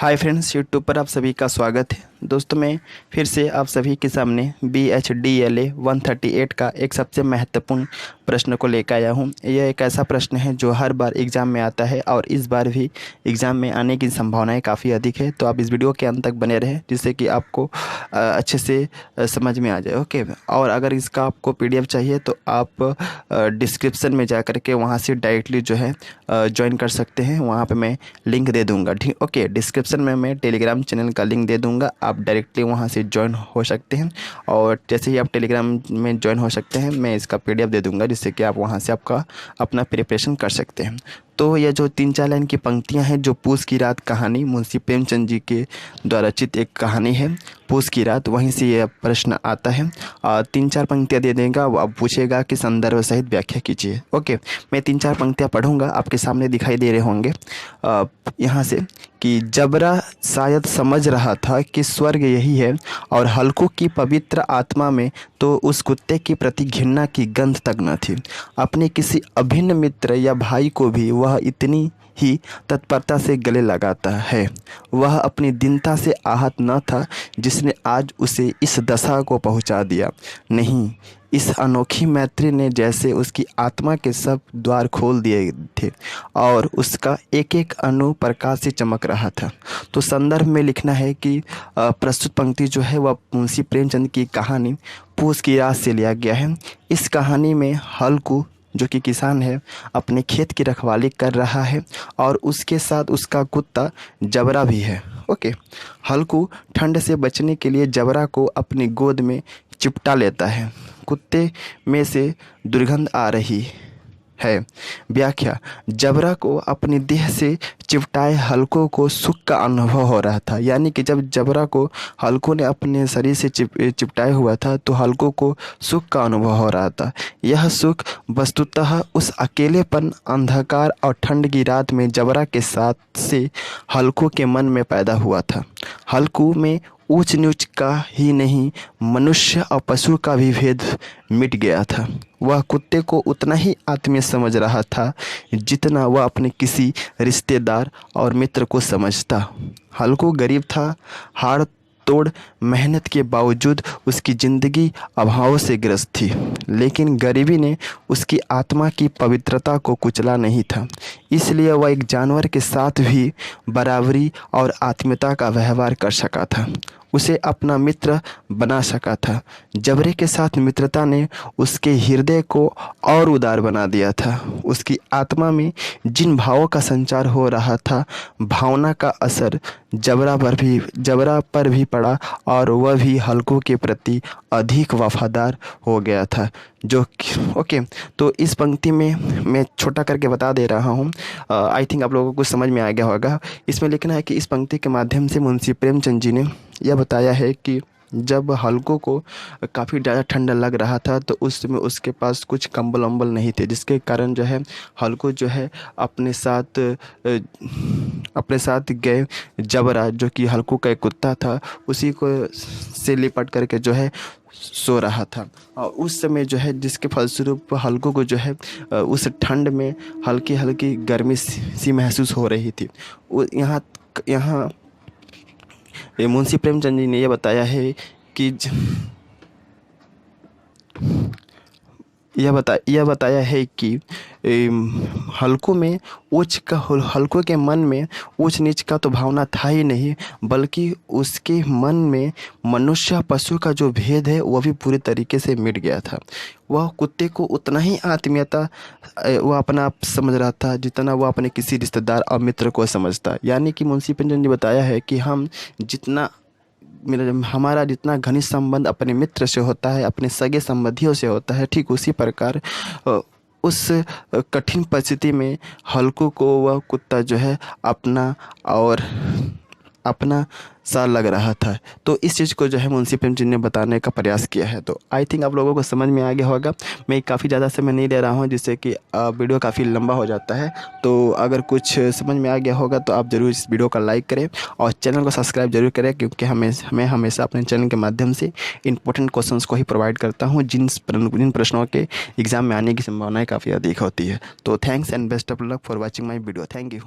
Hi friends, YouTube पर आप सभी का स्वागत है। दोस्तों, मैं फिर से आप सभी के सामने BHDLA 138 का एक सबसे महत्वपूर्ण प्रश्न को लेकर आया हूं। यह एक ऐसा प्रश्न है जो हर बार एग्ज़ाम में आता है और इस बार भी एग्ज़ाम में आने की संभावनाएं काफ़ी अधिक है। तो आप इस वीडियो के अंत तक बने रहें जिससे कि आपको अच्छे से समझ में आ जाए। ओके, और अगर इसका आपको PDF चाहिए तो आप डिस्क्रिप्शन में जा कर के वहाँ से डायरेक्टली जो है ज्वाइन कर सकते हैं। वहाँ पे मैं लिंक दे दूँगा। ठीक, ओके, डिस्क्रिप्शन में मैं टेलीग्राम चैनल का लिंक दे दूँगा। आप डायरेक्टली वहाँ से ज्वाइन हो सकते हैं और जैसे ही आप टेलीग्राम में ज्वाइन हो सकते हैं, मैं इसका PDF दे दूँगा जिससे कि आप वहाँ से आपका अपना प्रिपरेशन कर सकते हैं। तो ये जो 3-4 लाइन की पंक्तियां हैं, जो पूस की रात कहानी मुंशी प्रेमचंद जी के द्वारा रचित एक कहानी है, पूस की रात, वहीं से ये प्रश्न आता है। 3-4 पंक्तियां दे देगा, अब पूछेगा कि संदर्भ सहित व्याख्या कीजिए। ओके, मैं 3-4 पंक्तियां पढ़ूंगा, आपके सामने दिखाई दे रहे होंगे यहाँ से कि जबरा शायद समझ रहा था कि स्वर्ग यही है और हल्कू की पवित्र आत्मा में तो उस कुत्ते के प्रति घृणा की गंध तक न थी। अपने किसी अभिन्न मित्र या भाई को भी वह इतनी ही तत्परता से गले लगाता है। वह अपनी दीनता से आहत न था जिसने आज उसे इस दशा को पहुंचा दिया। नहीं, इस अनोखी मैत्री ने जैसे उसकी आत्मा के सब द्वार खोल दिए थे और उसका एक एक अणु प्रकाश से चमक रहा था। तो संदर्भ में लिखना है कि प्रस्तुत पंक्ति जो है वह मुंशी प्रेमचंद की कहानी पूस की रात से लिया गया है। इस कहानी में हल्कू, जो कि किसान है, अपने खेत की रखवाली कर रहा है और उसके साथ उसका कुत्ता जबरा भी है। ओके, हल्कू ठंड से बचने के लिए जबरा को अपनी गोद में चिपटा लेता है। कुत्ते में से दुर्गंध आ रही है। व्याख्या: जबरा को अपनी देह से चिपटाए हल्को को सुख का अनुभव हो रहा था। यानी कि जब जबरा को हल्को ने अपने शरीर से चिपटाए हुआ था तो हल्को को सुख का अनुभव हो रहा था। यह सुख वस्तुतः उस अकेलेपन, अंधकार और ठंड की रात में जबरा के साथ से हल्को के मन में पैदा हुआ था। हल्को में ऊंच नीच का ही नहीं, मनुष्य और पशु का भी भेद मिट गया था। वह कुत्ते को उतना ही आत्मीय समझ रहा था जितना वह अपने किसी रिश्तेदार और मित्र को समझता। हल्को गरीब था, हाड़ तोड़ मेहनत के बावजूद उसकी ज़िंदगी अभाव से ग्रस्त थी, लेकिन गरीबी ने उसकी आत्मा की पवित्रता को कुचला नहीं था। इसलिए वह एक जानवर के साथ भी बराबरी और आत्मीयता का व्यवहार कर सका था, उसे अपना मित्र बना सका था। जबरे के साथ मित्रता ने उसके हृदय को और उदार बना दिया था। उसकी आत्मा में जिन भावों का संचार हो रहा था, भावना का असर जबरा पर भी पड़ा और वह भी हल्को के प्रति अधिक वफादार हो गया था। ओके, तो इस पंक्ति में मैं छोटा करके बता दे रहा हूँ। आई थिंक आप लोगों को समझ में आ गया होगा। इसमें लिखना है कि इस पंक्ति के माध्यम से मुंशी प्रेमचंद जी ने यह बताया है कि जब हल्को को काफ़ी ज़्यादा ठंड लग रहा था तो उस समय उसके पास कुछ कंबल वंबल नहीं थे, जिसके कारण जो है हल्को जो है अपने साथ गए जबरा, जो कि हल्को का एक कुत्ता था, उसी को से लिपट करके जो है सो रहा था। और उस समय जो है जिसके फलस्वरूप हल्को को जो है उस ठंड में हल्की हल्की गर्मी सी महसूस हो रही थी। यहाँ मुंशी प्रेमचंद जी ने यह बताया है कि यह बताया है कि हल्को के मन में ऊंच नीच का तो भावना था ही नहीं, बल्कि उसके मन में मनुष्य पशु का जो भेद है वह भी पूरी तरीके से मिट गया था। वह कुत्ते को उतना ही आत्मीयता वह अपना आप समझ रहा था जितना वह अपने किसी रिश्तेदार और मित्र को समझता। यानी कि मुंशी प्रेमचंद जी बताया है कि हमारा जितना घनिष्ठ संबंध अपने मित्र से होता है, अपने सगे संबंधियों से होता है, ठीक उसी प्रकार उस कठिन परिस्थिति में हल्को को वह कुत्ता जो है अपना सा लग रहा था। तो इस चीज़ को जो है मुंशी प्रेमचंद ने बताने का प्रयास किया है। तो आई थिंक आप लोगों को समझ में आ गया होगा। मैं काफ़ी ज़्यादा समय नहीं ले रहा हूँ जिससे कि वीडियो काफ़ी लंबा हो जाता है। तो अगर कुछ समझ में आ गया होगा तो आप ज़रूर इस वीडियो का लाइक करें और चैनल को सब्सक्राइब जरूर करें, क्योंकि मैं हमेशा अपने चैनल के माध्यम से इंपॉर्टेंट क्वेश्चंस को ही प्रोवाइड करता हूँ जिन प्रश्नों के एग्ज़ाम में आने की संभावनाएँ काफ़ी अधिक होती है। तो thanks and best of luck for watching my video. Thank you.